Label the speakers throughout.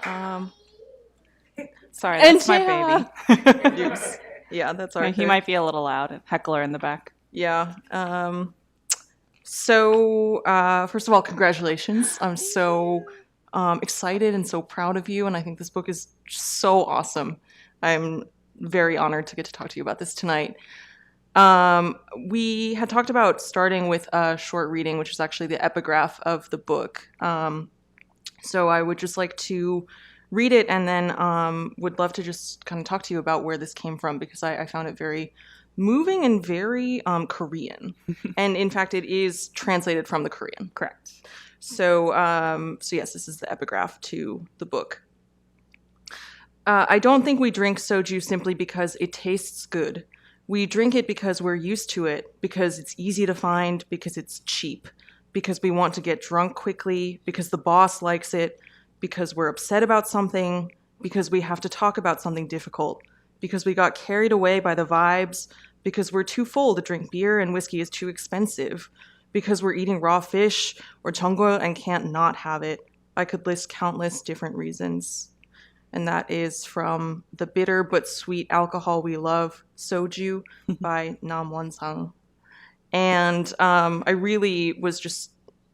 Speaker 1: Um,
Speaker 2: Sorry,
Speaker 1: and
Speaker 2: that's my baby.
Speaker 1: oops. Yeah, that's
Speaker 2: He
Speaker 1: Arthur.
Speaker 2: might be a little loud. Heckler in the back.
Speaker 1: Yeah. First of all, congratulations. I'm so excited and so proud of you, and I think this book is so awesome. I'm very honored to get to talk to you about this tonight. We had talked about starting with a short reading, which is actually the epigraph of the book. So I would just like to read it and then would love to just kind of talk to you about where this came from because I found it very moving and very Korean. And in fact, it is translated from the Korean.
Speaker 2: Correct.
Speaker 1: So yes, this is the epigraph to the book. I don't think we drink soju simply because it tastes good. We drink it because we're used to it, because it's easy to find, because it's cheap, because we want to get drunk quickly, because the boss likes it, because we're upset about something, because we have to talk about something difficult, because we got carried away by the vibes, because we're too full to drink beer and whiskey is too expensive, because we're eating raw fish or chongo and can't not have it. I could list countless different reasons. And that is from The Bitter But Sweet Alcohol We Love, Soju by Nam Won-sang. And I really was just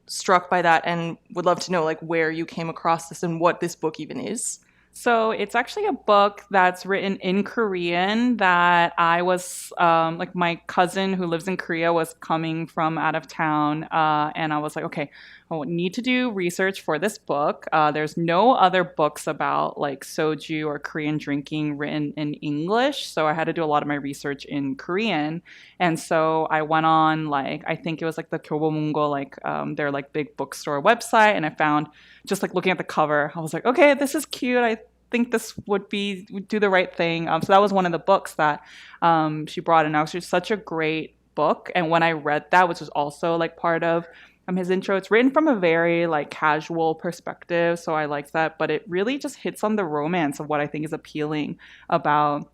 Speaker 1: struck by that and would love to know like where you came across this and what this book even is.
Speaker 2: So it's actually a book that's written in Korean that I was like my cousin who lives in Korea was coming from out of town, and I was like, okay, I need to do research for this book. There's no other books about like soju or Korean drinking written in English, so I had to do a lot of my research in Korean, and so I went on like I think it was like the Kyobomungo like their like big bookstore website, and I found just like looking at the cover, I was like, okay, this is cute. I think this would do the right thing. So that was one of the books that she brought in. It was just such a great book. And when I read that, which was also like part of his intro, it's written from a very like casual perspective. So I liked that, but it really just hits on the romance of what I think is appealing about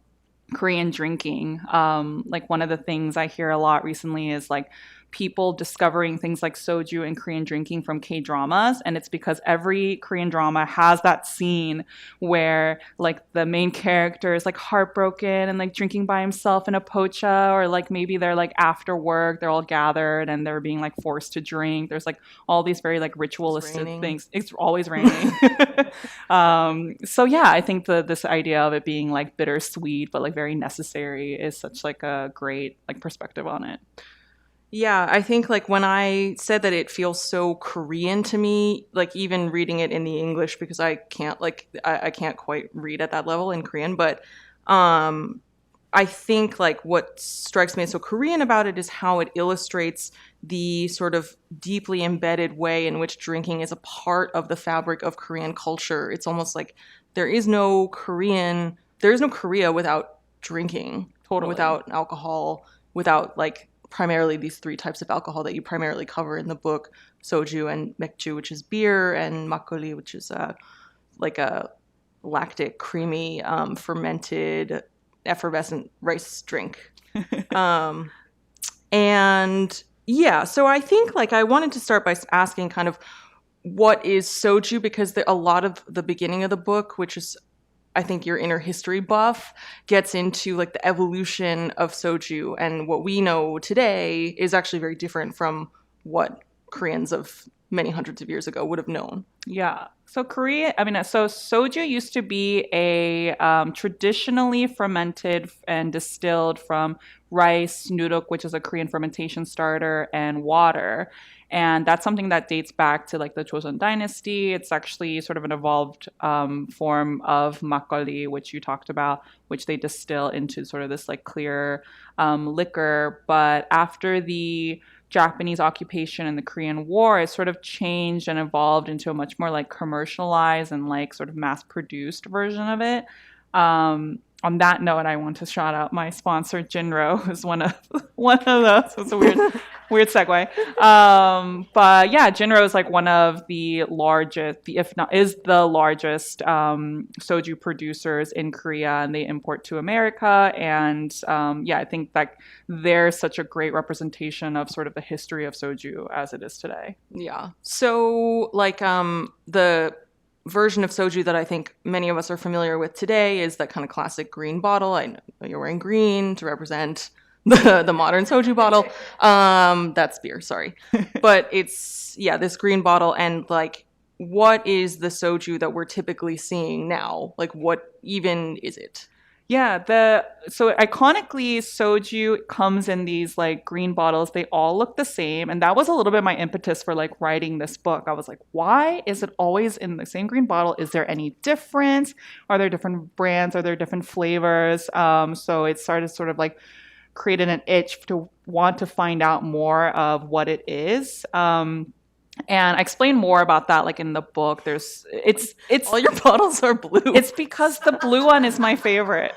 Speaker 2: Korean drinking. Like one of the things I hear a lot recently is like people discovering things like soju and Korean drinking from K dramas. And it's because every Korean drama has that scene where like the main character is like heartbroken and like drinking by himself in a pocha, or like maybe they're like after work, they're all gathered and they're being like forced to drink. There's like all these very like ritualistic things. It's always raining. So yeah, I think this idea of it being like bittersweet but like very necessary is such like a great like perspective on it.
Speaker 1: Yeah, I think like when I said that it feels so Korean to me, like even reading it in the English because I can't quite read at that level in Korean, but um I think like what strikes me as so Korean about it is how it illustrates the sort of deeply embedded way in which drinking is a part of the fabric of Korean culture. It's almost like there is no Korea without drinking,
Speaker 2: Totally.
Speaker 1: without alcohol, without like primarily these three types of alcohol that you primarily cover in the book: soju and mekju, which is beer, and makgeolli, which is like a lactic, creamy, fermented, effervescent rice drink. Um, and yeah, so I think like I wanted to start by asking kind of what is soju because a lot of the beginning of the book, which is I think your inner history buff gets into like the evolution of soju, and what we know today is actually very different from what Koreans of many hundreds of years ago would have known.
Speaker 2: Yeah. So so soju used to be a traditionally fermented and distilled from rice, nuruk, which is a Korean fermentation starter, and water. And that's something that dates back to like the Joseon Dynasty. It's actually sort of an evolved form of makgeolli, which you talked about, which they distill into sort of this like clear liquor. But after the Japanese occupation and the Korean War, it sort of changed and evolved into a much more like commercialized and like sort of mass produced version of it. On that note, I want to shout out my sponsor, Jinro, who's one of those. It's a weird segue. But yeah, Jinro is like one of the largest, if not is the largest soju producers in Korea, and they import to America. And yeah, I think that they're such a great representation of sort of the history of soju as it is today.
Speaker 1: Yeah. So like the version of soju that I think many of us are familiar with today is that kind of classic green bottle. I know you're wearing green to represent the modern soju bottle. That's beer, sorry. But it's, yeah, this green bottle. And like, what is the soju that we're typically seeing now? Like, what even is it?
Speaker 2: Yeah, so iconically soju comes in these like green bottles. They all look the same, and that was a little bit my impetus for like writing this book. I was like, why is it always in the same green bottle? Is there any difference? Are there different brands? Are there different flavors? So it started sort of like created an itch to want to find out more of what it is. And I explain more about that like in the book. It's
Speaker 1: All your bottles are blue.
Speaker 2: It's because the blue one is my favorite.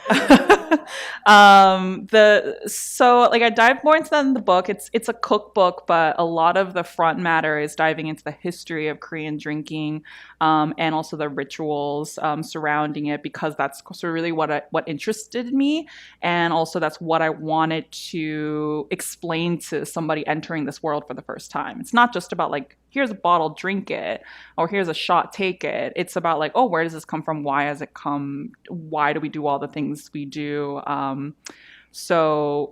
Speaker 2: So like I dive more into that in the book. It's a cookbook, but a lot of the front matter is diving into the history of Korean drinking, and also the rituals surrounding it, because that's sort of really what interested me, and also that's what I wanted to explain to somebody entering this world for the first time. It's not just about like, here's a bottle, drink it, or here's a shot, take it. It's about like, oh, where does this come from? Why has it come? Why do we do all the things we do? And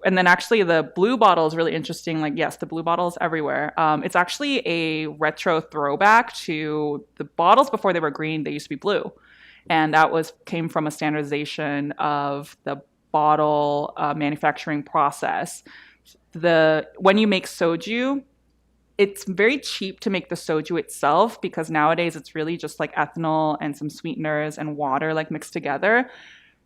Speaker 2: then actually the blue bottle is really interesting. Like, yes, the blue bottle is everywhere. It's actually a retro throwback to the bottles before they were green. They used to be blue. And that came from a standardization of the bottle manufacturing process. When you make soju, it's very cheap to make the soju itself, because nowadays it's really just like ethanol and some sweeteners and water like mixed together.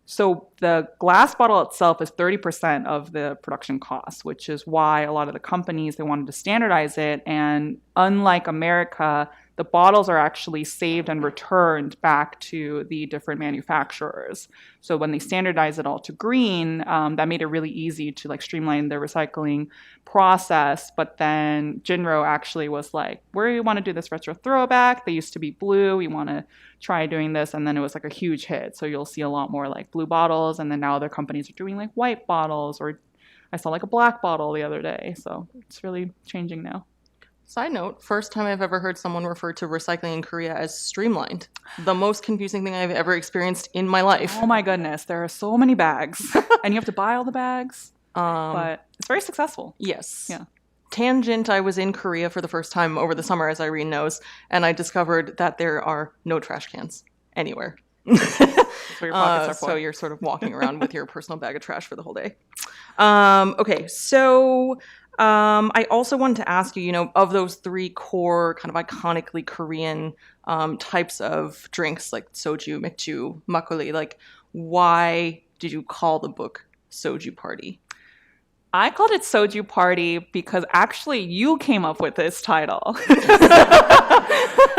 Speaker 2: So the glass bottle itself is 30% of the production cost, which is why a lot of the companies, they wanted to standardize it. And unlike America, the bottles are actually saved and returned back to the different manufacturers. So when they standardize it all to green, that made it really easy to like streamline the recycling process. But then Jinro actually was like, we want to do this retro throwback. They used to be blue. We want to try doing this. And then it was like a huge hit. So you'll see a lot more like blue bottles. And then now other companies are doing like white bottles, or I saw like a black bottle the other day. So it's really changing now.
Speaker 1: Side note, first time I've ever heard someone refer to recycling in Korea as streamlined. The most confusing thing I've ever experienced in my life.
Speaker 2: Oh my goodness, there are so many bags. And you have to buy all the bags. But it's very successful.
Speaker 1: Yes.
Speaker 2: Yeah.
Speaker 1: Tangent, I was in Korea for the first time over the summer, as Irene knows, and I discovered that there are no trash cans anywhere.
Speaker 2: That's what your pockets are for.
Speaker 1: So you're sort of walking around with your personal bag of trash for the whole day. Okay, so I also wanted to ask you, of those three core kind of iconically Korean types of drinks like soju, 맥주, makgeolli, like why did you call the book Soju Party?
Speaker 2: I called it Soju Party because actually you came up with this title,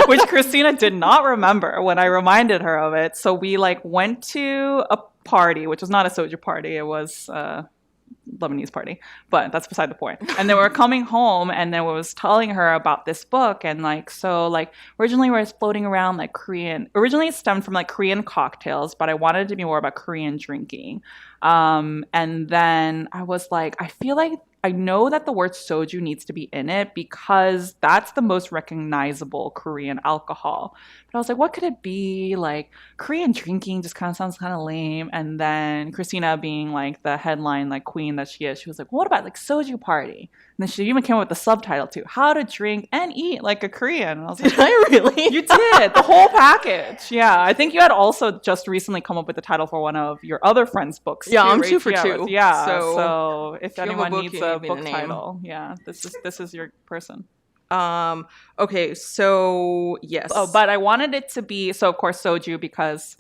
Speaker 2: which Christina did not remember when I reminded her of it. So we like went to a party, which was not a soju party. It was Lebanese party, but that's beside the point. And then we were coming home, and then I was telling her about this book, and originally we were floating around like Korean. Originally it stemmed from like Korean cocktails, but I wanted it to be more about Korean drinking. And then I was like, I feel like I know that the word soju needs to be in it because that's the most recognizable Korean alcohol. But I was like, what could it be? Like Korean drinking just kind of sounds kind of lame. And then Christina, being like the headline like queen that she is, she was like, what about like Soju Party? And then she even came up with the subtitle too, How to Drink and Eat Like a Korean. And I was like,
Speaker 1: did I really?
Speaker 2: You did, the whole package. Yeah, I think you had also just recently come up with the title for one of your other friends' books.
Speaker 1: Yeah,
Speaker 2: too,
Speaker 1: I'm
Speaker 2: right?
Speaker 1: 2 for 2.
Speaker 2: Yeah, so if anyone
Speaker 1: book,
Speaker 2: needs
Speaker 1: you
Speaker 2: a
Speaker 1: need
Speaker 2: book
Speaker 1: a name.
Speaker 2: title, yeah, this is your person.
Speaker 1: Okay, so yes.
Speaker 2: Oh, but I wanted it to be, so of course soju, because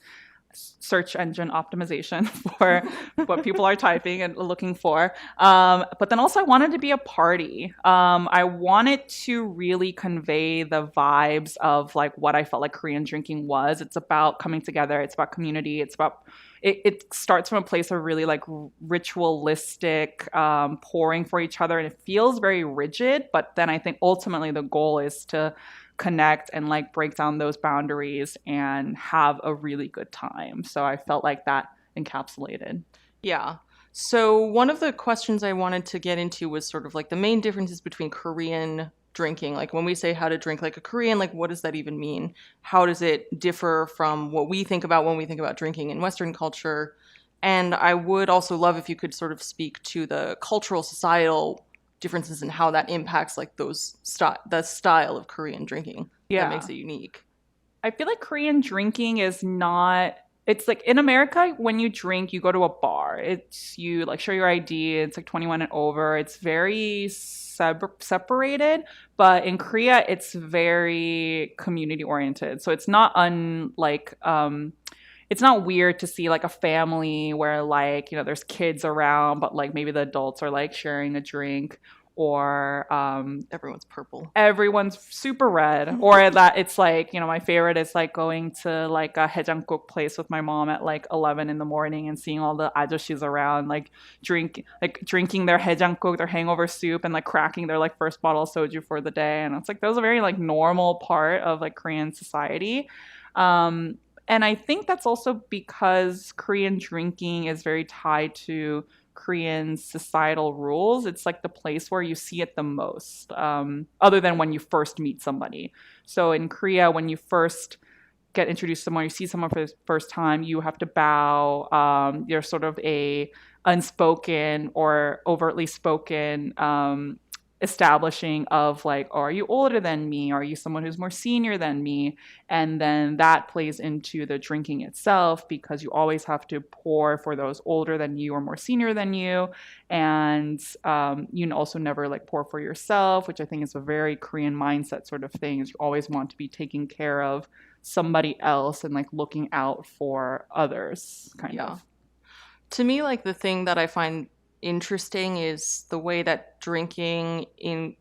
Speaker 2: search engine optimization for what people are typing and looking for. But then also I wanted to be a party. I wanted to really convey the vibes of like what I felt like Korean drinking was. It's about coming together. It's about community. It's about it starts from a place of really like ritualistic pouring for each other, and it feels very rigid. But then I think ultimately the goal is to connect and like break down those boundaries and have a really good time. So I felt like that encapsulated.
Speaker 1: Yeah. So one of the questions I wanted to get into was sort of like the main differences between Korean drinking? Like when we say how to drink like a Korean, like what does that even mean? How does it differ from what we think about when we think about drinking in Western culture? And I would also love if you could sort of speak to the cultural, societal differences and how that impacts like the style of Korean drinking that
Speaker 2: Yeah.
Speaker 1: makes it unique.
Speaker 2: I feel like Korean drinking is not, it's like in America, when you drink, you go to a bar. It's you like show your ID, it's like 21 and over. It's very separated, but in Korea, it's very community oriented. So it's not unlike, it's not weird to see like a family where like, there's kids around, but like maybe the adults are like sharing a drink or
Speaker 1: Everyone's purple.
Speaker 2: everyone's super red or that it's like my favorite is like going to like a haejanguk place with my mom at like 11 in the morning and seeing all the ajoshis around drinking their haejanguk, their hangover soup, and like cracking their like first bottle of soju for the day. And it's like those are very like normal part of like Korean society. And I think that's also because Korean drinking is very tied to Korean societal rules. It's like the place where you see it the most, other than when you first meet somebody. So in Korea, when you first get introduced to someone, you see someone for the first time, you have to bow. There's sort of a unspoken or overtly spoken establishing of like, oh, are you older than me? Are you someone who's more senior than me? And then that plays into the drinking itself because you always have to pour for those older than you or more senior than you. And you also never like pour for yourself, which I think is a very Korean mindset sort of thing, is you always want to be taking care of somebody else and like looking out for others kind of.
Speaker 1: To me, like the thing that I find interesting is the way that drinking in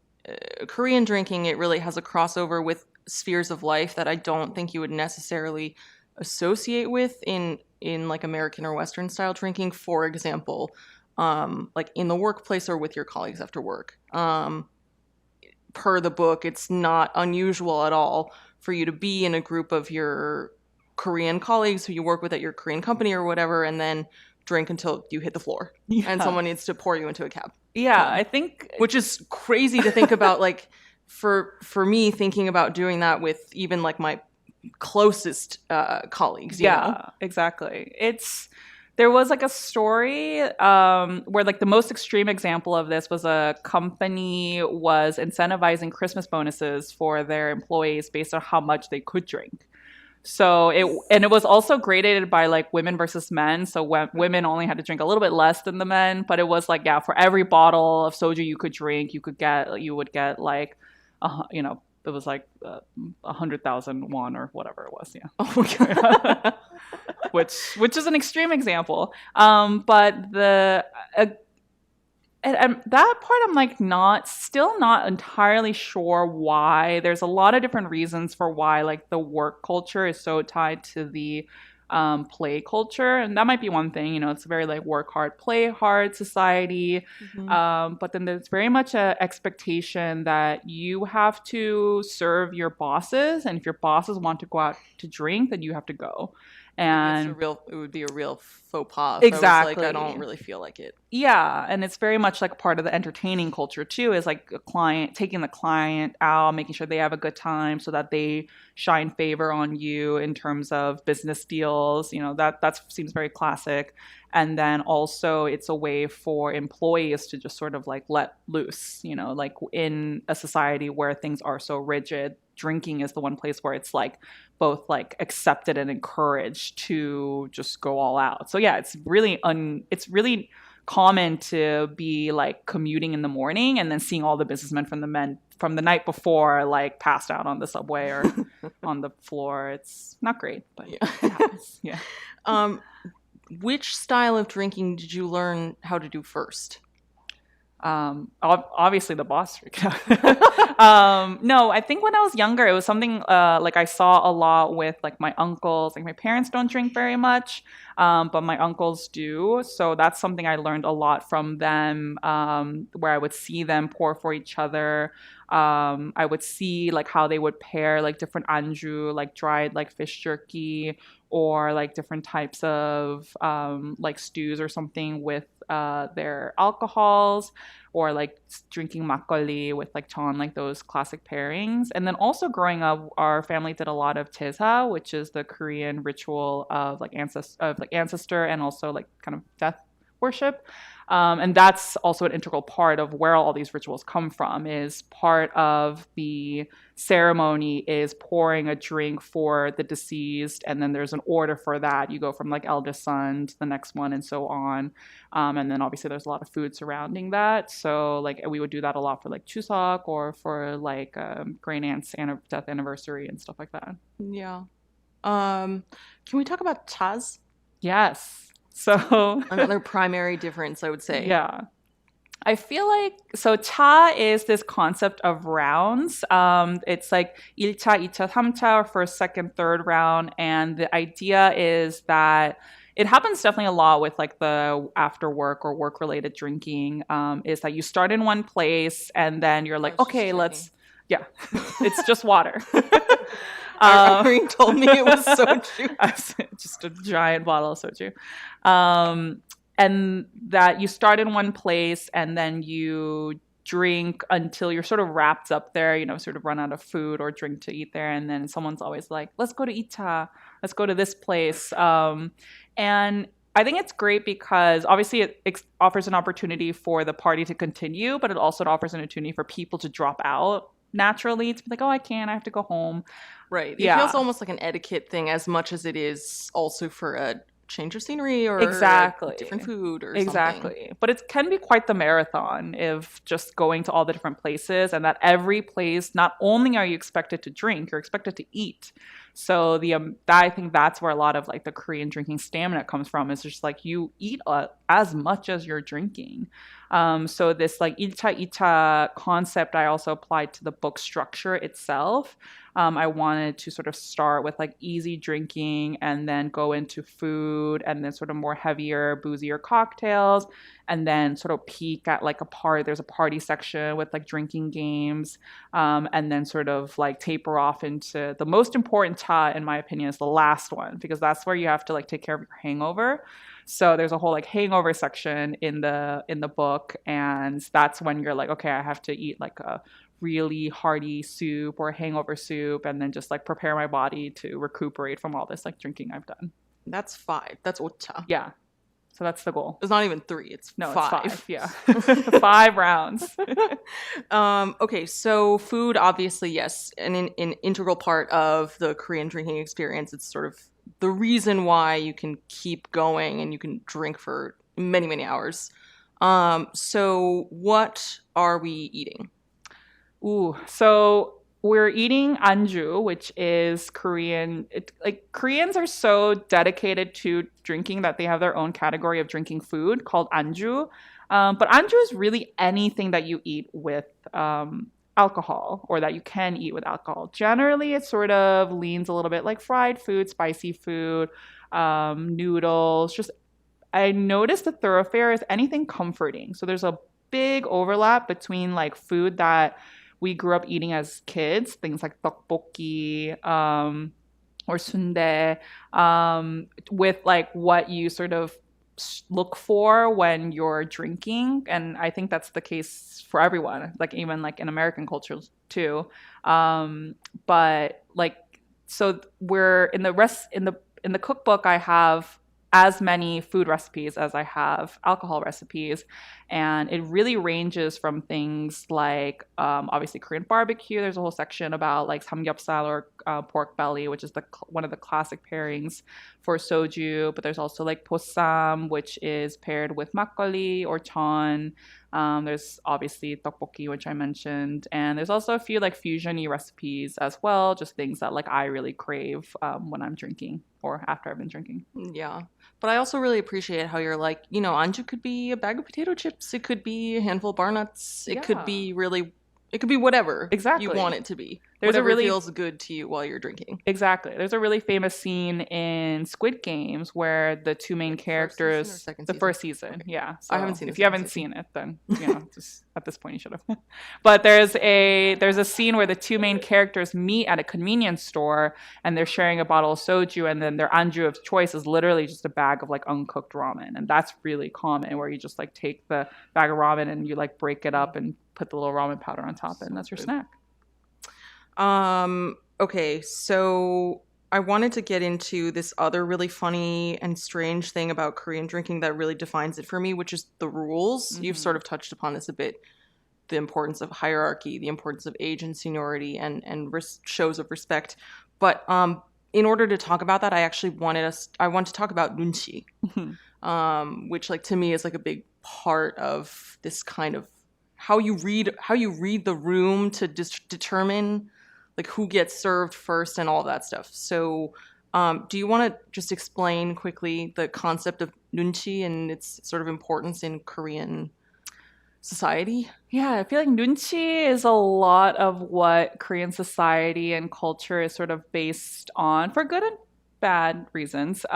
Speaker 1: Korean drinking, it really has a crossover with spheres of life that I don't think you would necessarily associate with in like American or Western style drinking. For example, like in the workplace or with your colleagues after work. Per the book, it's not unusual at all for you to be in a group of your Korean colleagues who you work with at your Korean company or whatever, and then drink until you hit the floor and someone needs to pour you into a cab.
Speaker 2: Yeah, I think,
Speaker 1: which is crazy to think about. Like for me, thinking about doing that with even like my closest colleagues.
Speaker 2: Yeah, exactly. There was like a story where like the most extreme example of this was a company was incentivizing Christmas bonuses for their employees based on how much they could drink. So it was also graded by like women versus men. So when women only had to drink a little bit less than the men, but it was like, yeah, for every bottle of soju you could drink, you would get like, it was like 100,000 won or whatever it was. Yeah.
Speaker 1: Oh my God.
Speaker 2: which is an extreme example. But and that part I'm like still not entirely sure why. There's a lot of different reasons for why like the work culture is so tied to the play culture, and that might be one thing. It's a very like work hard, play hard society.
Speaker 1: Mm-hmm.
Speaker 2: But then there's very much a expectation that you have to serve your bosses, and if your bosses want to go out to drink, then you have to go. And
Speaker 1: it would be a real faux pas.
Speaker 2: Exactly.
Speaker 1: I don't really feel like it.
Speaker 2: Yeah, and it's very much like part of the entertaining culture too, is like a client taking the client out, making sure they have a good time so that they shine favor on you in terms of business deals. That seems very classic. And then also it's a way for employees to just sort of like let loose, like in a society where things are so rigid, drinking is the one place where it's like both like accepted and encouraged to just go all out. So yeah, it's really common to be like commuting in the morning and then seeing all the businessmen from the night before like passed out on the subway or on the floor. It's not great, but yeah. It happens. Yeah.
Speaker 1: Which style of drinking did you learn how to do first?
Speaker 2: Obviously the boss freak. No, I think when I was younger, it was something like I saw a lot with like my uncles. Like my parents don't drink very much, but my uncles do. So that's something I learned a lot from them, where I would see them pour for each other. I would see like how they would pair like different anju, like dried like fish jerky or like different types of like stews or something with their alcohols, or like drinking makgeolli with like chon, like those classic pairings. And then also growing up, our family did a lot of tesa, which is the Korean ritual of like ancestor and also like kind of death worship. And that's also an integral part of where all these rituals come from. Is part of the ceremony is pouring a drink for the deceased, and then there's an order for that. You go from like eldest son to the next one, and so on. And then obviously there's a lot of food surrounding that. So like we would do that a lot for like Chuseok or for like great aunt's death anniversary and stuff like that.
Speaker 1: Yeah. Can we talk about Chaz?
Speaker 2: Yes. So
Speaker 1: Another primary difference, I would say.
Speaker 2: yeah. I feel like so cha is this concept of rounds. It's like 1차, 2차, 3차, or first, second, third round, and the idea is that it happens definitely a lot with like the after work or work related drinking. Is that you start in one place and then you're like, okay, let's yeah, it's just water.
Speaker 1: Irene told me it was soju.
Speaker 2: Just a giant bottle of soju. And that you start in one place and then you drink until you're sort of wrapped up there, you know, sort of run out of food or drink to eat there. And then someone's always like, let's go to Ita, let's go to this place. And I think it's great because obviously it offers an opportunity for the party to continue, but it also offers an opportunity for people to drop out naturally, to be like, oh, I can't, I have to go home.
Speaker 1: Right. It feels almost like an etiquette thing as much as it is also for a change of scenery or different food or something.
Speaker 2: But it can be quite the marathon of just going to all the different places, and that every place, not only are you expected to drink, you're expected to eat. So I think that's where a lot of like the Korean drinking stamina comes from, is just like you eat as much as you're drinking. So this like 1차, 2차 concept I also applied to the book structure itself. I wanted to sort of start with like easy drinking and then go into food and then sort of more heavier, boozier cocktails, and then sort of peak at like there's a party section with like drinking games, and then sort of like taper off into the most important cha, in my opinion, is the last one, because that's where you have to like take care of your hangover. So there's a whole like hangover section in the book, and that's when you're like, okay, I have to eat like a really hearty soup or hangover soup, and then just like prepare my body to recuperate from all this like drinking I've done.
Speaker 1: That's 5. That's 5차.
Speaker 2: Yeah. So that's the goal.
Speaker 1: It's not even 3. It's 5.
Speaker 2: It's 5. Yeah. 5 rounds.
Speaker 1: Okay, so food, obviously, yes, an integral part of the Korean drinking experience. It's sort of the reason why you can keep going and you can drink for many, many hours. So what are we eating?
Speaker 2: So we're eating anju, which is Korean. Like Koreans are so dedicated to drinking that they have their own category of drinking food called anju. But anju is really anything that you eat with alcohol, or that you can eat with alcohol. Generally, it sort of leans a little bit like fried food, spicy food, noodles. Just I noticed the thoroughfare is anything comforting. So there's a big overlap between like food that we grew up eating as kids, things like tteokbokki, or sundae, with like what you sort of look for when you're drinking. And I think that's the case for everyone, like even like in American cultures too. But like, so we're in the cookbook, I have as many food recipes as I have alcohol recipes. And it really ranges from things like, obviously Korean barbecue. There's a whole section about like samgyeopsal, or pork belly, which is one of the classic pairings for soju. But there's also like bossam, which is paired with makgeolli or chon. There's obviously tteokbokki, which I mentioned. And there's also a few like fusion-y recipes as well, just things that like I really crave when I'm drinking or after I've been drinking.
Speaker 1: Yeah. But I also really appreciate how you're like, you know, anju could be a bag of potato chips. It could be a handful of bar nuts. It could be whatever you want it to be.
Speaker 2: There's a
Speaker 1: Whatever
Speaker 2: really
Speaker 1: feels good to you while you're drinking.
Speaker 2: Exactly. There's a really famous scene in Squid Games where the two main
Speaker 1: Wait, first season or
Speaker 2: characters,
Speaker 1: second
Speaker 2: the
Speaker 1: season?
Speaker 2: first season,
Speaker 1: Okay.
Speaker 2: yeah.
Speaker 1: I haven't
Speaker 2: So
Speaker 1: seen the
Speaker 2: if you
Speaker 1: second
Speaker 2: haven't
Speaker 1: season.
Speaker 2: seen it, then just at this point you should have. But there's a scene where the two main characters meet at a convenience store and they're sharing a bottle of soju, and then their anju of choice is literally just a bag of like uncooked ramen, and that's really common where you just like take the bag of ramen and you like break it up and put the little ramen powder on top, and that's your snack.
Speaker 1: Okay, so I wanted to get into this other really funny and strange thing about Korean drinking that really defines it for me, which is the rules. You've sort of touched upon this a bit. The importance of hierarchy, the importance of age and seniority, and shows of respect. But in order to talk about that, I want to talk about nunchi, which like to me is like a big part of this kind of how you read the room to determine like who gets served first and all that stuff. So, do you want to just explain quickly the concept of nunchi and its sort of importance in Korean society?
Speaker 2: Yeah, I feel like nunchi is a lot of what Korean society and culture is sort of based on for good and bad reasons. So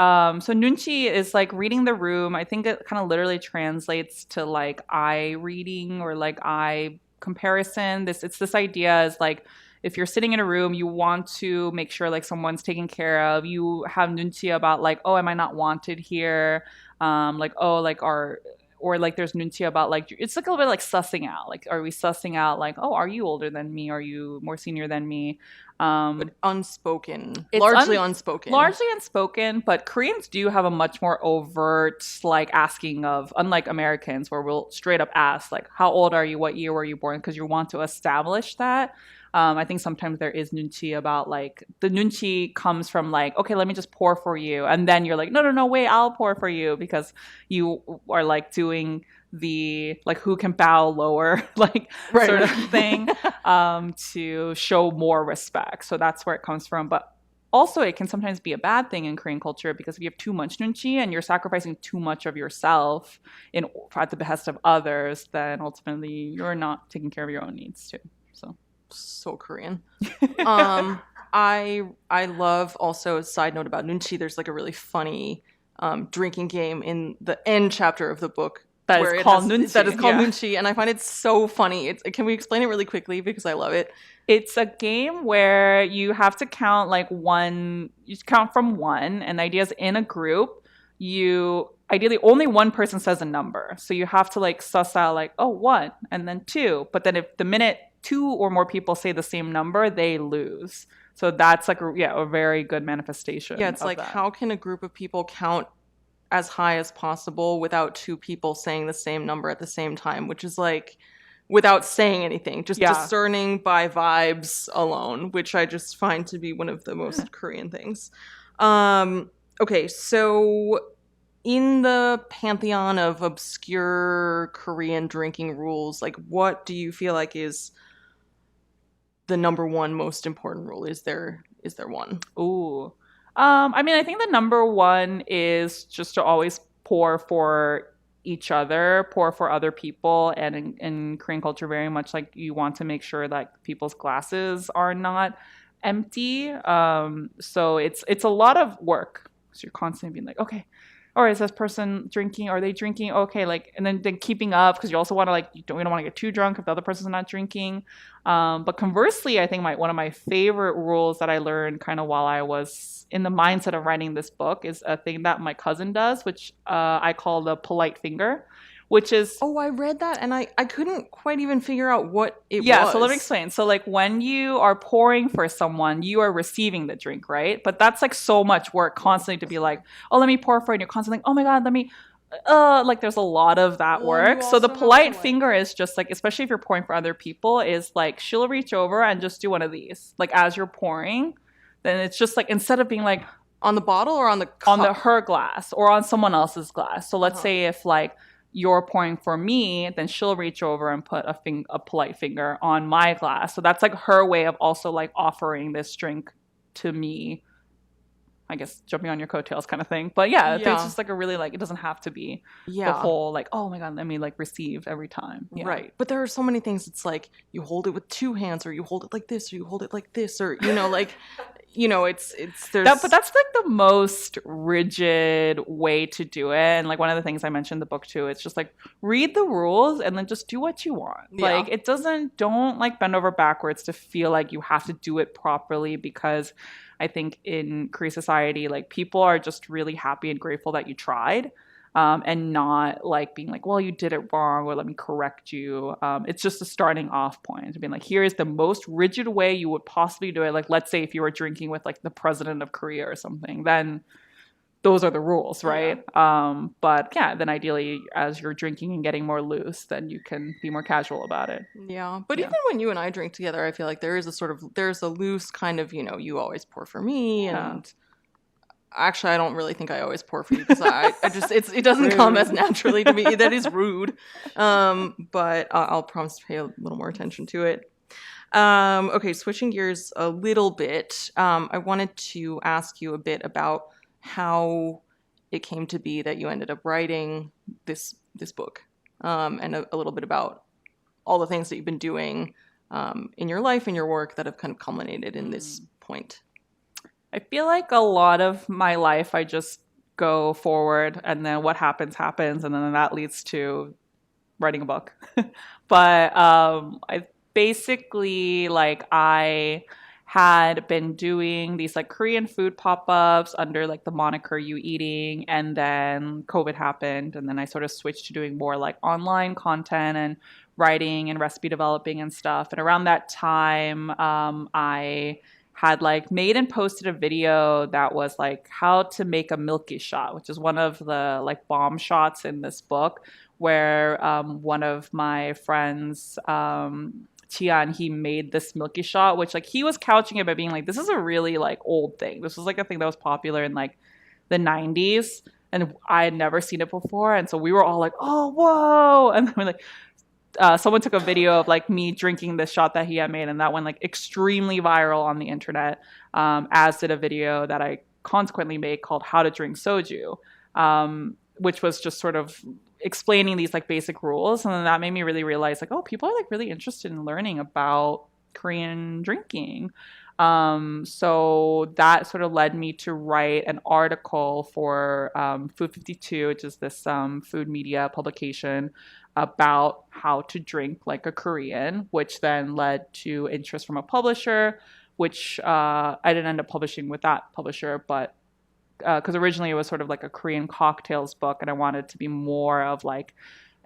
Speaker 2: nunchi is like reading the room. I think it kind of literally translates to like eye reading or like eye comparison. It's this idea is like if you're sitting in a room, you want to make sure like someone's taken care of. You have nunchi about like, oh, am I not wanted here? Like, oh, like are or like there's nunchi about like it's like a little bit like sussing out. Like, are we sussing out like, oh, are you older than me? Are you more senior than me?
Speaker 1: But unspoken,
Speaker 2: It's
Speaker 1: largely unspoken.
Speaker 2: largely unspoken, but Koreans do have a much more overt like asking of, unlike Americans, where we'll straight up ask like, how old are you? What year were you born? Because you want to establish that. I think sometimes there is nunchi about like the nunchi comes from like, okay, let me just pour for you, and then you're like, no, no, no, wait, I'll pour for you because you are like doing the like who can bow lower like
Speaker 1: Right,
Speaker 2: sort of
Speaker 1: right.
Speaker 2: thing to show more respect. So that's where it comes from. But also, it can sometimes be a bad thing in Korean culture because if you have too much nunchi and you're sacrificing too much of yourself in at the behest of others, then ultimately you're not taking care of your own needs too.
Speaker 1: So Korean. I love also a side note about nunchi. There's like a really funny drinking game in the end chapter of the book
Speaker 2: That
Speaker 1: where
Speaker 2: is called
Speaker 1: nunchi,
Speaker 2: nunchi.
Speaker 1: and I find it so funny. Can we explain it really quickly because I love it?
Speaker 2: It's a game where you have to count like one, you count from one, and the idea is in a group, you ideally only one person says a number. So you have to like suss out like, oh, one, and then two. But then if the minute two or more people say the same number, they lose. So that's like a very good manifestation.
Speaker 1: Yeah, it's
Speaker 2: of
Speaker 1: like
Speaker 2: that.
Speaker 1: how can a group of people count as high as possible without two people saying the same number at the same time, which is like without saying anything, just discerning by vibes alone, which I just find to be one of the most Korean things. Okay, so in the pantheon of obscure Korean drinking rules, like what do you feel like is the number one most important rule? Is there one?
Speaker 2: Ooh. I mean, I think the number one is just to always pour for each other, pour for other people. And in Korean culture, very much like you want to make sure that people's glasses are not empty. So it's a lot of work. So you're constantly being like, okay, or is this person drinking? Are they drinking? Okay, like, and then keeping up because you also want to like, we don't want to get too drunk if the other person's not drinking. But conversely, I think one of my favorite rules that I learned kind of while I was in the mindset of writing this book is a thing that my cousin does, which I call the polite finger, which is
Speaker 1: Oh, I read that and I couldn't quite even figure out what it was.
Speaker 2: Yeah, so let me explain. So like when you are pouring for someone, you are receiving the drink, right? But that's like so much work constantly to be like, oh, let me pour for it. And you're constantly like, oh my God, let me like there's a lot of that work. So the polite finger is just like, especially if you're pouring for other people, is like she'll reach over and just do one of these. Like as you're pouring, then it's just like instead of being like
Speaker 1: on the bottle or on the cup?
Speaker 2: on her glass or on someone else's glass. So let's say if like you're pouring for me, then she'll reach over and put a polite finger on my glass. So that's like her way of also like offering this drink to me. I guess jumping on your coattails kind of thing. But yeah, it's
Speaker 1: Yeah.
Speaker 2: just like a really like it doesn't have to be the
Speaker 1: Yeah.
Speaker 2: whole like, oh my God, let me like receive every time. Yeah.
Speaker 1: Right. But there are so many things it's like you hold it with two hands or you hold it like this or you hold it like this or you know like you know it's
Speaker 2: But
Speaker 1: there's
Speaker 2: that's like the most rigid way to do it. And like one of the things I mentioned in the book too, it's just like read the rules and then just do what you want.
Speaker 1: yeah.
Speaker 2: Like it doesn't, don't like bend over backwards to feel like you have to do it properly, because I think in Korean society, like people are just really happy and grateful that you tried. And not like being like, well, you did it wrong, or let me correct you. It's just a starting off point to being like, here is the most rigid way you would possibly do it. Like, let's say if you were drinking with like the president of Korea or something, then those are the rules, right? But yeah, then ideally, as you're drinking and getting more loose, then you can be more casual about it.
Speaker 1: Yeah. But
Speaker 2: Yeah.
Speaker 1: even when you and I drink together, I feel like there is a sort of there's a loose kind of, you know, you always pour for me
Speaker 2: Yeah.
Speaker 1: and actually I don't really think I always pour for you because I just it doesn't
Speaker 2: Rude.
Speaker 1: come as naturally to me. That is rude. But I'll promise to pay a little more attention to it. Okay, switching gears a little bit. I wanted to ask you a bit about how it came to be that you ended up writing this book, and a little bit about all the things that you've been doing in your life and your work that have kind of culminated in this point.
Speaker 2: I feel like a lot of my life, I just go forward and then what happens, happens. And then that leads to writing a book. But I basically, like, I had been doing these like Korean food pop-ups under like the moniker You Eating, and then COVID happened, and then I sort of switched to doing more like online content and writing and recipe developing and stuff. And around that time, I had like made and posted a video that was like how to make a milky shot, which is one of the like bomb shots in this book, where one of my friends, Tian, he made this milky shot, which like he was couching it by being like, this is a really like old thing. This was like a thing that was popular in like the 90s. And I had never seen it before. And so we were all like, oh, whoa. And then we're like, someone took a video of like me drinking this shot that he had made, and that went like extremely viral on the internet, as did a video that I consequently made called How to Drink Soju, which was just sort of explaining these like basic rules. And then that made me really realize like, oh, people are like really interested in learning about Korean drinking. So that sort of led me to write an article for Food 52, which is this food media publication, about how to drink like a Korean, which then led to interest from a publisher, which I didn't end up publishing with that publisher, but because originally it was sort of like a Korean cocktails book, and I wanted to be more of like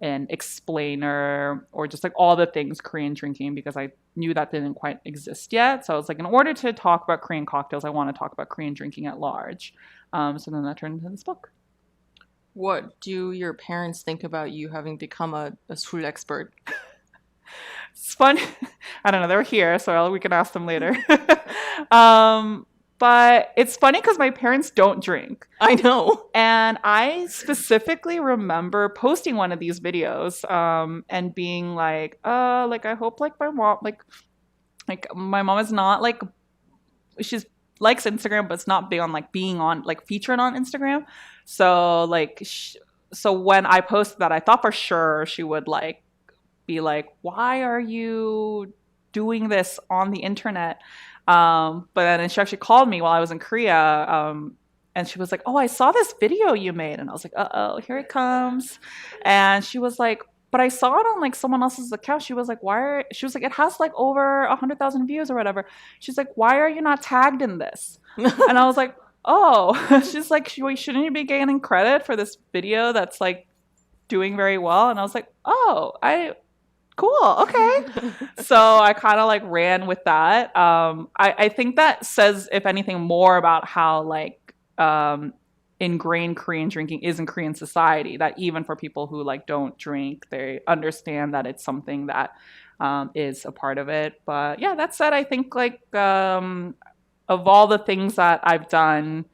Speaker 2: an explainer or just like all the things Korean drinking, because I knew that didn't quite exist yet. So I was like, in order to talk about Korean cocktails, I want to talk about Korean drinking at large. So then that turned into this book.
Speaker 1: What do your parents think about you having become a 술 expert?
Speaker 2: It's fun. I don't know. They're here, so we can ask them later. But it's funny because my parents don't drink.
Speaker 1: I know.
Speaker 2: And I specifically remember posting one of these videos, and being like, I hope like my mom, like my mom is not like, she's likes Instagram, but it's not big on like being on like featured on Instagram. So like, so when I posted that, I thought for sure she would like be like, why are you doing this on the internet? But then she actually called me while I was in Korea, and she was like, oh, I saw this video you made. And I was like, uh-oh, here it comes. And she was like, but I saw it on like someone else's account. She was like, she was like, it has like over 100,000 views or whatever. She's like, why are you not tagged in this? And I was like, oh. She's like, shouldn't you be getting credit for this video that's like doing very well? And I was like, oh, cool, okay. So I kind of like ran with that. I think that says, if anything, more about how like ingrained Korean drinking is in Korean society, that even for people who like don't drink, they understand that it's something that is a part of it. But yeah, that said, I think like of all the things that I've done,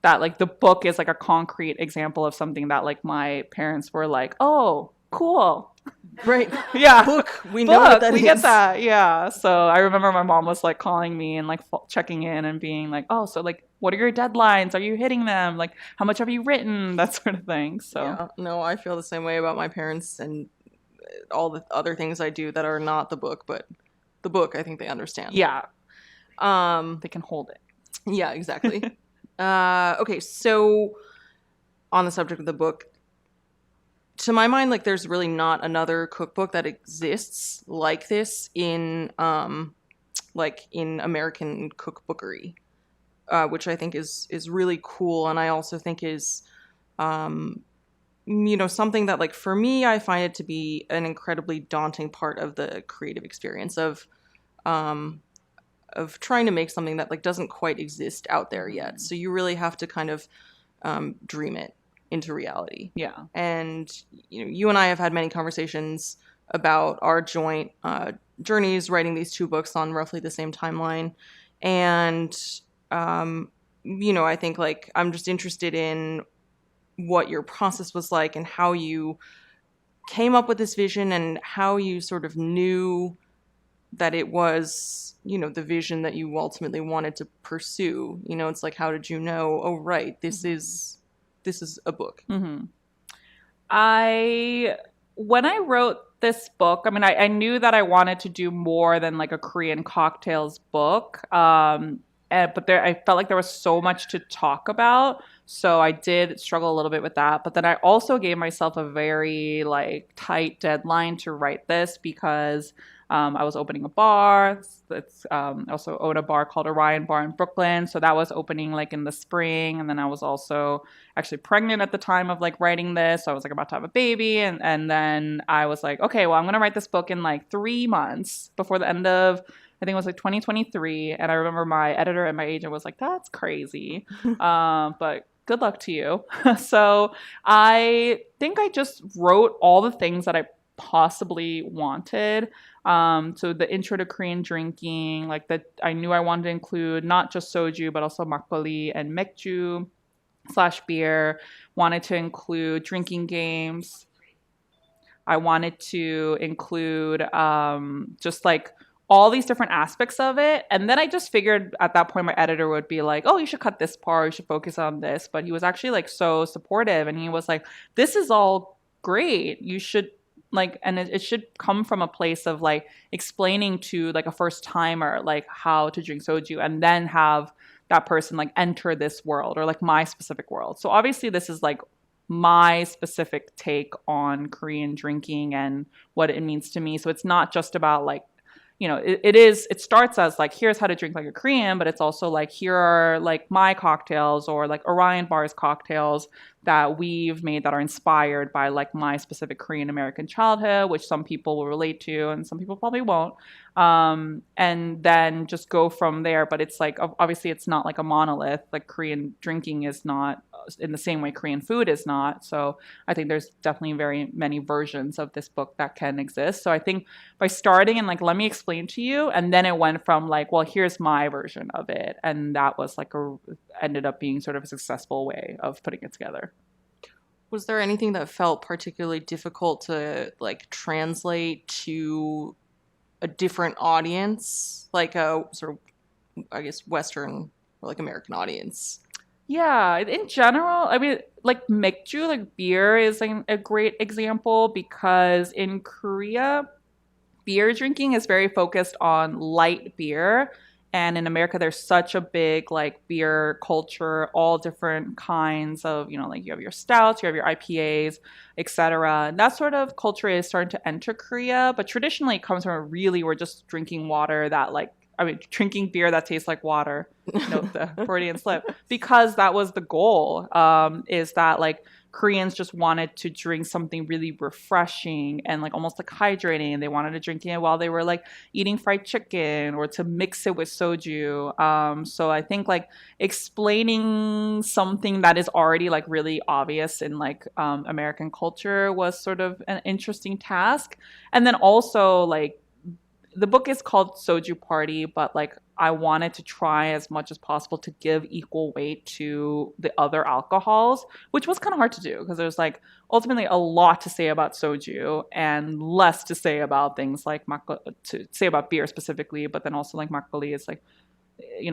Speaker 2: that like the book is like a concrete example of something that like my parents were like, oh, cool.
Speaker 1: Right.
Speaker 2: Yeah.
Speaker 1: Book. We know what
Speaker 2: Book.
Speaker 1: that
Speaker 2: We get
Speaker 1: is.
Speaker 2: that. Yeah. So I remember my mom was like calling me and like checking in and being like, oh, so like, what are your deadlines? Are you hitting them? Like, how much have you written? That sort of thing. So,
Speaker 1: Yeah. No, I feel the same way about my parents and all the other things I do that are not the book, but the book, I think they understand.
Speaker 2: yeah,
Speaker 1: Um,
Speaker 2: they can hold
Speaker 1: yeah, exactly.
Speaker 2: it.
Speaker 1: Okay, so on the subject of the book, to my mind, like there's really not another cookbook that exists like this in like in American cookbookery, which I think is really cool, and I also think is um, something that like for me, I find it to be an incredibly daunting part of the creative experience um, of trying to make something that like doesn't quite exist out there yet. So you really have to kind of dream it into reality.
Speaker 2: Yeah.
Speaker 1: And you and I have had many conversations about our joint journeys writing these two books on roughly the same timeline. And I think like I'm just interested in what your process was like and how you came up with this vision and how you sort of knew that it was, the vision that you ultimately wanted to pursue. It's like, how did you know, oh, right, this is a book.
Speaker 2: Mm-hmm. I when I wrote this book, I mean, I knew that I wanted to do more than like a Korean cocktails book. But I felt like there was so much to talk about, so I did struggle a little bit with that. But then I also gave myself a very like tight deadline to write this because I was opening a bar. It's I also own a bar called Orion Bar in Brooklyn, so that was opening like in the spring, and then I was also actually pregnant at the time of like writing this. So I was like about to have a baby, and then I was like, okay, well, I'm gonna write this book in like 3 months before the end of I think it was like 2023. And I remember my editor and my agent was like, that's crazy. But good luck to you. So I think I just wrote all the things that I possibly wanted. So the intro to Korean drinking, like that I knew I wanted to include not just soju, but also makgeolli and mekju / beer. Wanted to include drinking games. I wanted to include just like all these different aspects of it. And then I just figured at that point my editor would be like, oh, you should cut this part, you should focus on this. But he was actually like so supportive, and he was like, this is all great. You should like, and it should come from a place of like explaining to like a first timer like how to drink soju, and then have that person like enter this world or like my specific world. So obviously this is like my specific take on Korean drinking and what it means to me. So it's not just about like, it starts as like, here's how to drink like a Korean, but it's also like, here are like my cocktails or like Orion Bar's cocktails that we've made that are inspired by like my specific Korean American childhood, which some people will relate to and some people probably won't. And then just go from there. But it's like, obviously it's not like a monolith. Like Korean drinking is not in the same way Korean food is not. So I think there's definitely very many versions of this book that can exist. So I think by starting and like, let me explain to you, and then it went from like, well, here's my version of it, and that was like ended up being sort of a successful way of putting it together.
Speaker 1: Was there anything that felt particularly difficult to like translate to a different audience, like a sort of, I guess, Western or like American audience?
Speaker 2: Yeah, in general, I mean, like mekju, like beer, is like a great example because in Korea, beer drinking is very focused on light beer. And in America, there's such a big like beer culture, all different kinds of, like you have your stouts, you have your IPAs, etc. And that sort of culture is starting to enter Korea, but traditionally it comes from we're just drinking water that like, I mean, drinking beer that tastes like water. Note the Freudian slip, because that was the goal. Is that like Koreans just wanted to drink something really refreshing and like almost like hydrating, and they wanted to drink it while they were like eating fried chicken or to mix it with soju. So I think like explaining something that is already like really obvious in like American culture was sort of an interesting task, and then also like the book is called Soju Party, but like I wanted to try as much as possible to give equal weight to the other alcohols, which was kind of hard to do because there's like ultimately a lot to say about soju and less to say about things like to say about beer specifically, but then also like makgeolli is like,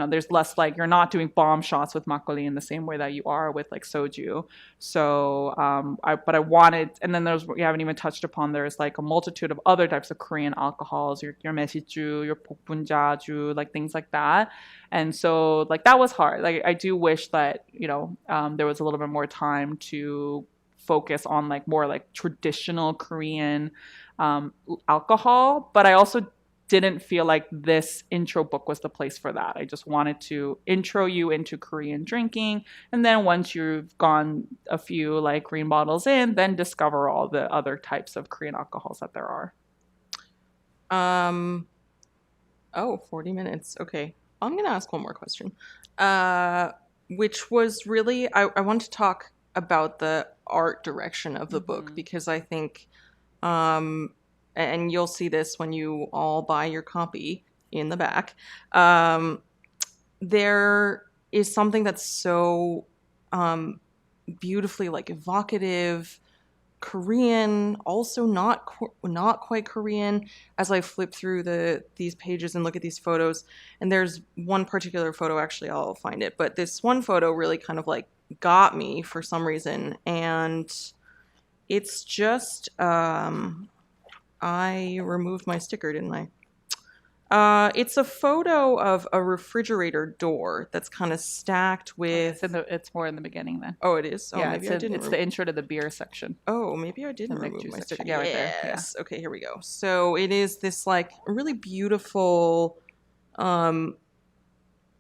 Speaker 2: there's less like you're not doing bomb shots with makgeolli in the same way that you are with like soju. So, I wanted, and then there's, we haven't even touched upon, there's like a multitude of other types of Korean alcohols, your mesiju, your pokbunjaju, like things like that. And so like that was hard. Like I do wish that, there was a little bit more time to focus on like more like traditional Korean alcohol, but I also didn't feel like this intro book was the place for that. I just wanted to intro you into Korean drinking. And then once you've gone a few like green bottles in, then discover all the other types of Korean alcohols that there are.
Speaker 1: 40 minutes. Okay. I'm going to ask one more question. Which was really, I want to talk about the art direction of the book because I think, and you'll see this when you all buy your copy in the back, there is something that's so beautifully like evocative, Korean, also not quite Korean. As I flip through these pages and look at these photos, and there's one particular photo, actually I'll find it, but this one photo really kind of like got me for some reason, and it's just I removed my sticker, didn't I? It's a photo of a refrigerator door that's kind of stacked with.
Speaker 2: It's more in the beginning then.
Speaker 1: Oh, it is. Oh,
Speaker 2: yeah,
Speaker 1: maybe I didn't.
Speaker 2: It's the intro to the beer section.
Speaker 1: Oh, maybe I didn't remove my sticker.
Speaker 2: Yeah, right there.
Speaker 1: Yes. Yeah. Okay, here we go. So it is this like really beautiful,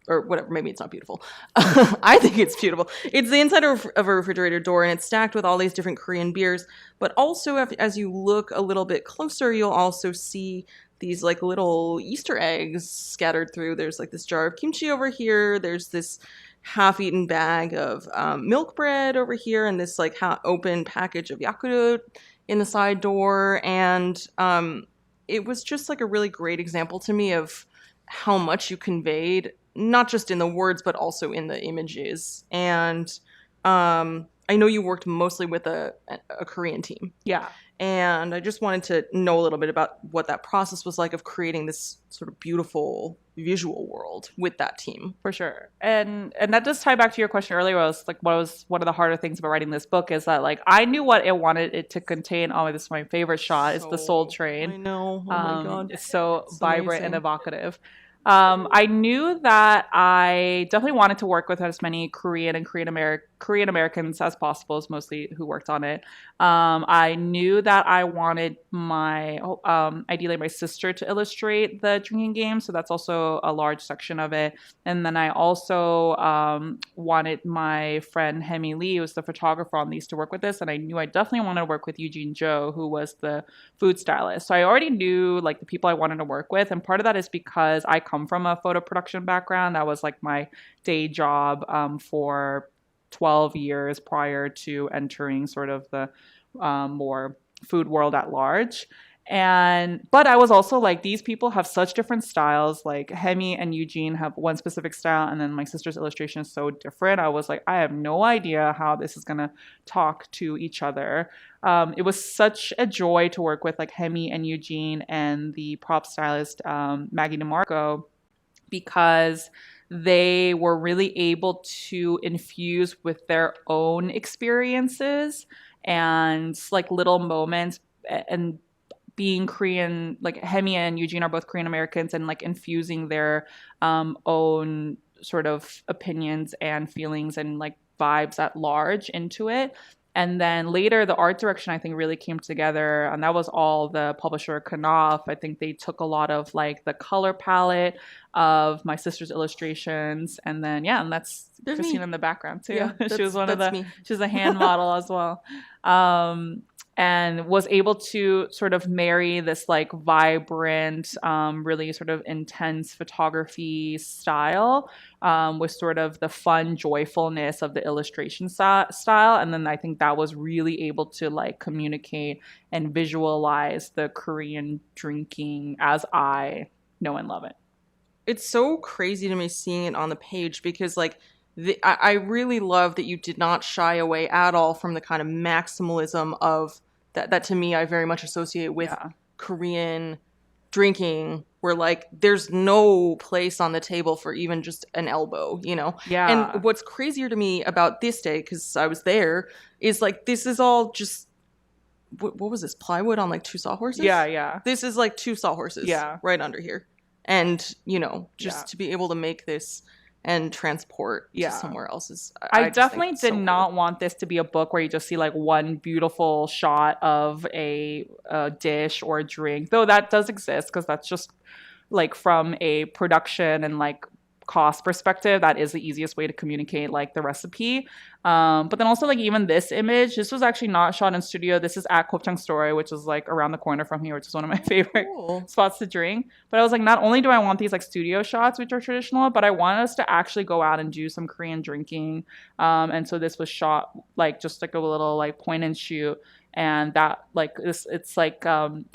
Speaker 1: or whatever. Maybe it's not beautiful. I think it's beautiful. It's the inside of a refrigerator door, and it's stacked with all these different Korean beers. But also, as you look a little bit closer, you'll also see these like little Easter eggs scattered through. There's like this jar of kimchi over here. There's this half-eaten bag of milk bread over here, and this like open package of yakult in the side door. And it was just like a really great example to me of how much you conveyed, not just in the words, but also in the images. And I know you worked mostly with a Korean team.
Speaker 2: Yeah.
Speaker 1: And I just wanted to know a little bit about what that process was like of creating this sort of beautiful visual world with that team.
Speaker 2: For sure. And that does tie back to your question earlier. Was like, what was one of the harder things about writing this book is that like I knew what it wanted it to contain. Oh, this is my favorite shot. It's the Soul Train.
Speaker 1: I know. Oh my God.
Speaker 2: It's so vibrant amazing and evocative. I knew that I definitely wanted to work with as many Korean and Korean Americans as possible, is mostly who worked on it. I knew that I wanted ideally my sister to illustrate the drinking game, so that's also a large section of it. And then I also wanted my friend Hemi Lee, who's the photographer on these, to work with this, and I knew I definitely wanted to work with Eugene Jo, who was the food stylist. So I already knew like the people I wanted to work with, and part of that is because I come from a photo production background. That was like my day job for 12 years prior to entering sort of the more food world at large. But I was also like, these people have such different styles. Like Hemi and Eugene have one specific style, and then my sister's illustration is so different. I was like, I have no idea how this is gonna talk to each other. It was such a joy to work with like Hemi and Eugene and the prop stylist Maggie DeMarco, because they were really able to infuse with their own experiences and like little moments, and being Korean, like Hemi and Eugene are both Korean Americans, and like infusing their own sort of opinions and feelings and like vibes at large into it. And then later, the art direction, I think, really came together. And that was all the publisher, Knopf. I think they took a lot of like the color palette of my sister's illustrations. And then, yeah, and that's there's Christine me in the background too. Yeah, she was she's a hand model as well. And was able to sort of marry this like vibrant, really sort of intense photography style with sort of the fun joyfulness of the illustration style. And then I think that was really able to like communicate and visualize the Korean drinking as I know and love it.
Speaker 1: it's so crazy to me seeing it on the page because like I really love that you did not shy away at all from the kind of maximalism of that to me I very much associate with
Speaker 2: Yeah.
Speaker 1: Korean drinking where like there's no place on the table for even just an elbow, you know? And
Speaker 2: Yeah.
Speaker 1: what's crazier to me about this day, because I was there, is like this is all just what was this, plywood on like two
Speaker 2: Yeah,
Speaker 1: sawhorses?
Speaker 2: yeah.
Speaker 1: This is like two sawhorses
Speaker 2: Yeah.
Speaker 1: right under here. And, you know,
Speaker 2: Yeah.
Speaker 1: just to be able to make this and transport to
Speaker 2: Yeah.
Speaker 1: somewhere else is,
Speaker 2: I
Speaker 1: I just think
Speaker 2: definitely
Speaker 1: it's
Speaker 2: did
Speaker 1: so cool.
Speaker 2: not want this to be a book where you just see like one beautiful shot of a dish or a drink, though that does exist because that's just like from a production and like cost perspective, that is the easiest way to communicate like the recipe. But then also like even this image, this was actually not shot in studio. This is at Gopchang Story, which is like around the corner from here, which is one of my favorite
Speaker 1: Cool.
Speaker 2: spots to drink. But I was like, not only do I want these like studio shots, which are traditional, but I want us to actually go out and do some Korean drinking. And so this was shot like just like a little like point and shoot. And that like this it's like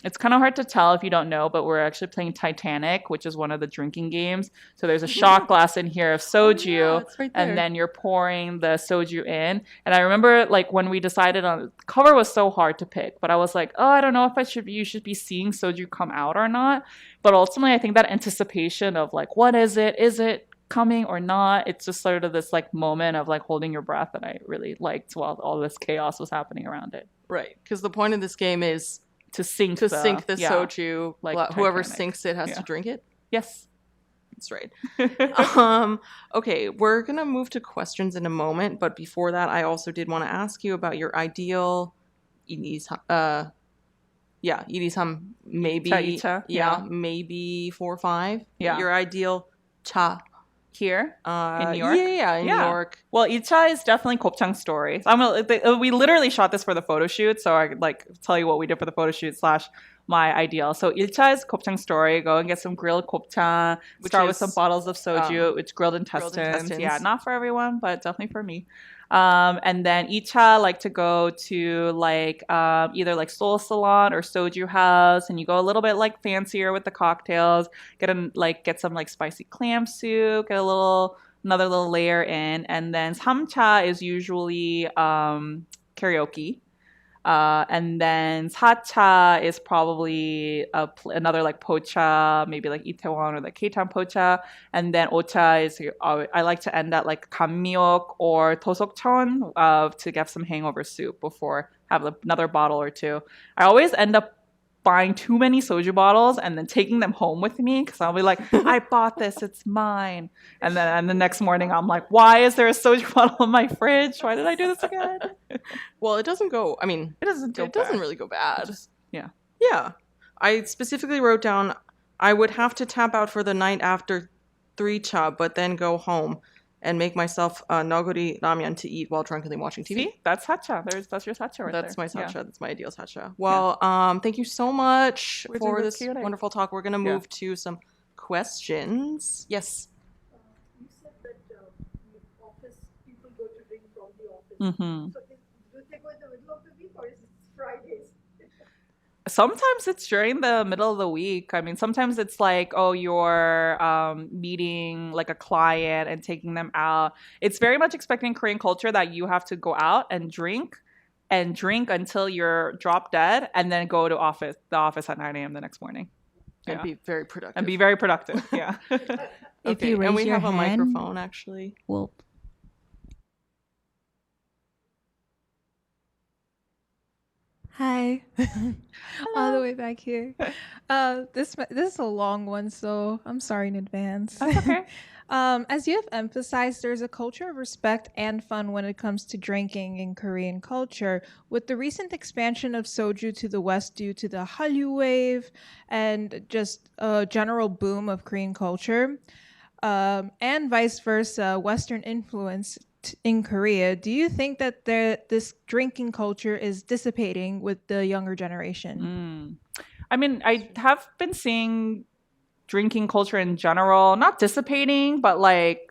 Speaker 2: it's kind of hard to tell if you don't know, but we're actually playing Titanic, which is one of the drinking games. So there's a shot glass in here of soju,
Speaker 1: yeah, it's right
Speaker 2: and
Speaker 1: there.
Speaker 2: then you're pouring the soju in. And I remember like when we decided on the cover was so hard to pick, but I was like, oh, I don't know if you should be seeing soju come out or not. But ultimately, I think that anticipation of like, what is it? Is it coming or not? It's just sort of this like moment of like holding your breath that I really liked while all this chaos was happening around it.
Speaker 1: Right. Because the point of this game is
Speaker 2: To sink
Speaker 1: to sink the
Speaker 2: yeah,
Speaker 1: soju.
Speaker 2: like
Speaker 1: Whoever
Speaker 2: Titanic.
Speaker 1: sinks it has
Speaker 2: Yeah.
Speaker 1: to drink it.
Speaker 2: Yes.
Speaker 1: That's right. Okay, we're gonna move to questions in a moment, but before that, I also did want to ask you about your ideal 이리삼 maybe
Speaker 2: Icha, yeah.
Speaker 1: maybe 4 or 5.
Speaker 2: Yeah.
Speaker 1: Your ideal cha.
Speaker 2: Here in New York.
Speaker 1: In New York.
Speaker 2: Well, Icha is definitely Gopchang Story. We literally shot this for the photo shoot, so I could like tell you what we did for the photo shoot / my ideal. So Ilcha is Gopchang Story. Go and get some grilled gopchang. Start with some bottles of soju. It's grilled intestines. Yeah, not for everyone, but definitely for me. And then Icha like to go to like either like Seoul Salon or Soju House, and you go a little bit like fancier with the cocktails. Get some like spicy clam soup. Get another little layer in, and then Samcha is usually karaoke. And then sacha is probably another like pocha, maybe like Itaewon or like K-town pocha. And then ocha is I like to end at like gammiok or tosokcheon to get some hangover soup before have another bottle or two. I always end up buying too many soju bottles and then taking them home with me because I'll be like, I bought this, it's mine. And the next morning I'm like, why is there a soju bottle in my fridge? Why did I do this again?
Speaker 1: Well, it doesn't go. I mean,
Speaker 2: It doesn't
Speaker 1: really go bad.
Speaker 2: Yeah.
Speaker 1: Yeah. I specifically wrote down I would have to tap out for the night after 3 cha, but then go home and make myself noguri ramyeon to eat while drunkenly watching TV.
Speaker 2: See, that's sacha. That's your sacha right
Speaker 1: That's
Speaker 2: there.
Speaker 1: my sacha.
Speaker 2: Yeah.
Speaker 1: That's my ideal sacha. Well, thank you so much for this
Speaker 2: Q&A.
Speaker 1: wonderful talk. We're gonna move to some questions. Yes.
Speaker 3: You said that the office people go to drink from the office.
Speaker 2: Mm-hmm.
Speaker 3: So do they go in the middle of the week or is it Fridays?
Speaker 2: Sometimes it's during the middle of the week. I mean, sometimes it's like, oh, you're meeting like a client and taking them out. It's very much expecting Korean culture that you have to go out and drink until you're drop dead and then go to the office at 9 a.m. the next morning.
Speaker 1: And be very productive.
Speaker 2: And be very productive. Yeah.
Speaker 4: If you raise
Speaker 1: and we
Speaker 4: your
Speaker 1: have a
Speaker 4: hand,
Speaker 1: microphone actually.
Speaker 4: well, hi, all the way back here. This is a long one, so I'm sorry in advance.
Speaker 2: That's okay.
Speaker 4: As you have emphasized, there's a culture of respect and fun when it comes to drinking in Korean culture. With the recent expansion of soju to the West due to the Hallyu wave and just a general boom of Korean culture, and vice versa, Western influence in Korea, do you think that this drinking culture is dissipating with the younger generation?
Speaker 2: I mean, I have been seeing drinking culture in general, not dissipating, but like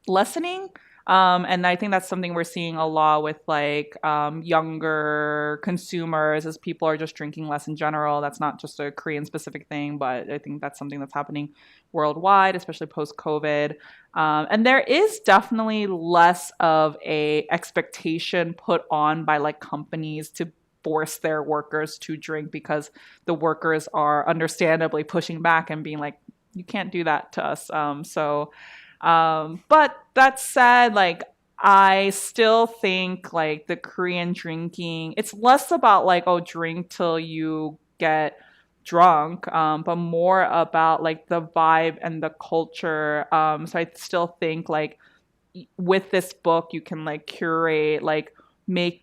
Speaker 2: lessening. And I think that's something we're seeing a lot with like younger consumers as people are just drinking less in general. That's not just a Korean specific thing, but I think that's something that's happening worldwide, especially post COVID. And there is definitely less of a expectation put on by like companies to force their workers to drink because the workers are understandably pushing back and being like, you can't do that to us. But that said, like, I still think like the Korean drinking, it's less about like, oh, drink till you get drunk, but more about like the vibe and the culture. So I still think like with this book, you can like curate, like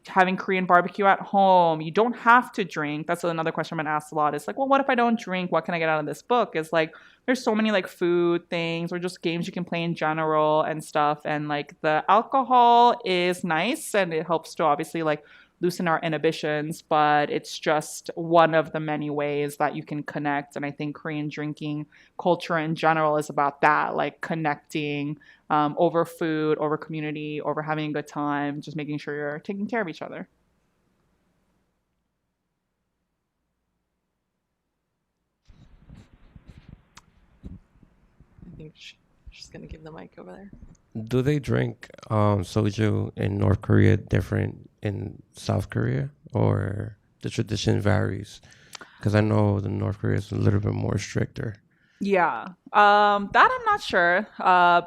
Speaker 2: having Korean barbecue at home. You don't have to drink. That's another question I'm gonna ask a lot. Is like, well, what if I don't drink? What can I get out of this book? Is like, there's so many like food things or just games you can play in general and stuff. And like the alcohol is nice and it helps to obviously like loosen our inhibitions, but it's just one of the many ways that you can connect. And I think Korean drinking culture in general is about that, like connecting over food, over community, over having a good time, just making sure you're taking care of each other.
Speaker 1: I think she's going to give the mic over there.
Speaker 5: Do they drink soju in North Korea different in South Korea, or the tradition varies? Because I know the North Korea is a little bit more stricter.
Speaker 2: Yeah, that I'm not sure,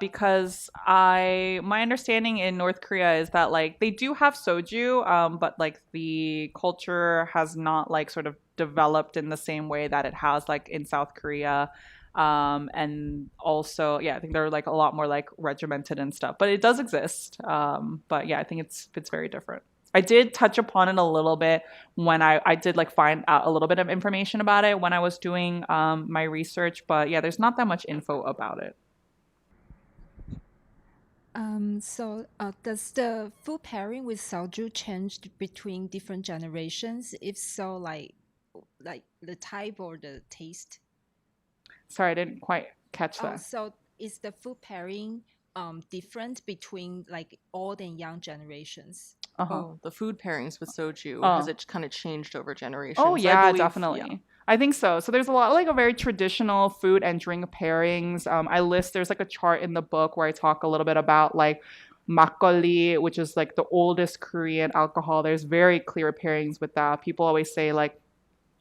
Speaker 2: because my understanding in North Korea is that like they do have soju, but like the culture has not like sort of developed in the same way that it has like in South Korea. And also, yeah, I think they're like a lot more like regimented and stuff, but it does exist. But yeah, I think it's very different. I did touch upon it a little bit when I did like find out a little bit of information about it when I was doing my research, but yeah, there's not that much info about it.
Speaker 6: Does the food pairing with soju change between different generations? If so, like the type or the taste?
Speaker 2: Sorry, I didn't quite catch that.
Speaker 6: So is the food pairing different between like old and young generations?
Speaker 1: Oh, the food pairings with soju, has it kind of changed over generations?
Speaker 2: Oh, yeah,
Speaker 1: I believe,
Speaker 2: definitely.
Speaker 1: Yeah.
Speaker 2: I think so. So there's a lot like a very traditional food and drink pairings. There's like a chart in the book where I talk a little bit about like makgeolli, which is like the oldest Korean alcohol. There's very clear pairings with that. People always say like,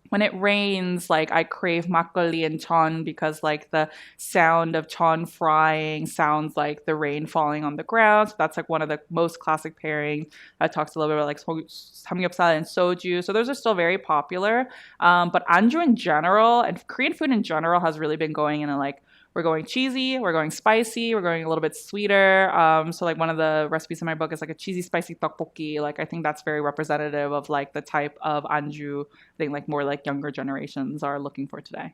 Speaker 2: when it rains, like I crave makgeolli and chon because like the sound of chon frying sounds like the rain falling on the ground. So that's like one of the most classic pairings. That talks a little bit about like samgyeopsal and soju. So those are still very popular. But anju in general and Korean food in general has really been going in a like, we're going cheesy, we're going spicy, we're going a little bit sweeter. So like one of the recipes in my book is like a cheesy spicy tteokbokki. Like I think that's very representative of like the type of anju I think like more like younger generations are looking for today.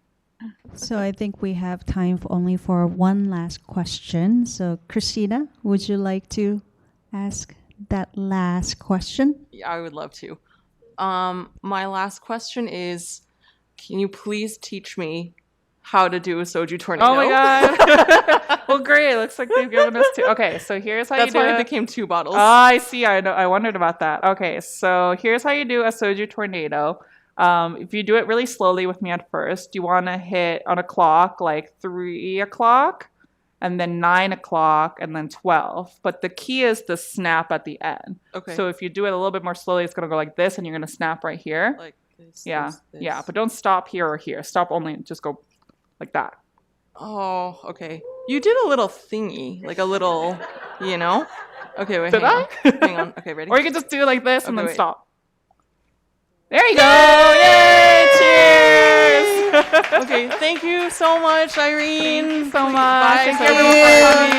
Speaker 7: So I think we have time only for one last question. So Christina, would you like to ask that last question?
Speaker 1: Yeah, I would love to. My last question is, can you please teach me how to do a soju tornado?
Speaker 2: Oh my god. Well, great. Looks like they've given us two. Okay, so here's how
Speaker 1: That's
Speaker 2: you do
Speaker 1: why
Speaker 2: it.
Speaker 1: it became 2 bottles.
Speaker 2: Oh, I see. I know. I wondered about that. Okay, so here's how you do a soju tornado. If you do it really slowly with me at first, you want to hit on a clock like 3 o'clock, and then 9 o'clock, and then 12. But the key is the snap at the end.
Speaker 1: Okay.
Speaker 2: So if you do it a little bit more slowly, it's going to go like this, and you're going to snap right here.
Speaker 1: Like this,
Speaker 2: Yeah,
Speaker 1: this.
Speaker 2: yeah. But don't stop here or here. Stop only, just go like that.
Speaker 1: Oh, okay. You did a little thingy, like a little, you know? Okay, wait,
Speaker 2: Did
Speaker 1: hang
Speaker 2: I?
Speaker 1: on. Hang on. Okay, ready?
Speaker 2: Or you can just do it like this and
Speaker 1: Okay,
Speaker 2: then
Speaker 1: wait.
Speaker 2: stop. There you go! Yay! Cheers!
Speaker 1: Okay, thank you so much, Irene.
Speaker 2: Thank you so much.
Speaker 1: Bye,
Speaker 2: Thank you
Speaker 1: Soju.
Speaker 2: everyone for coming.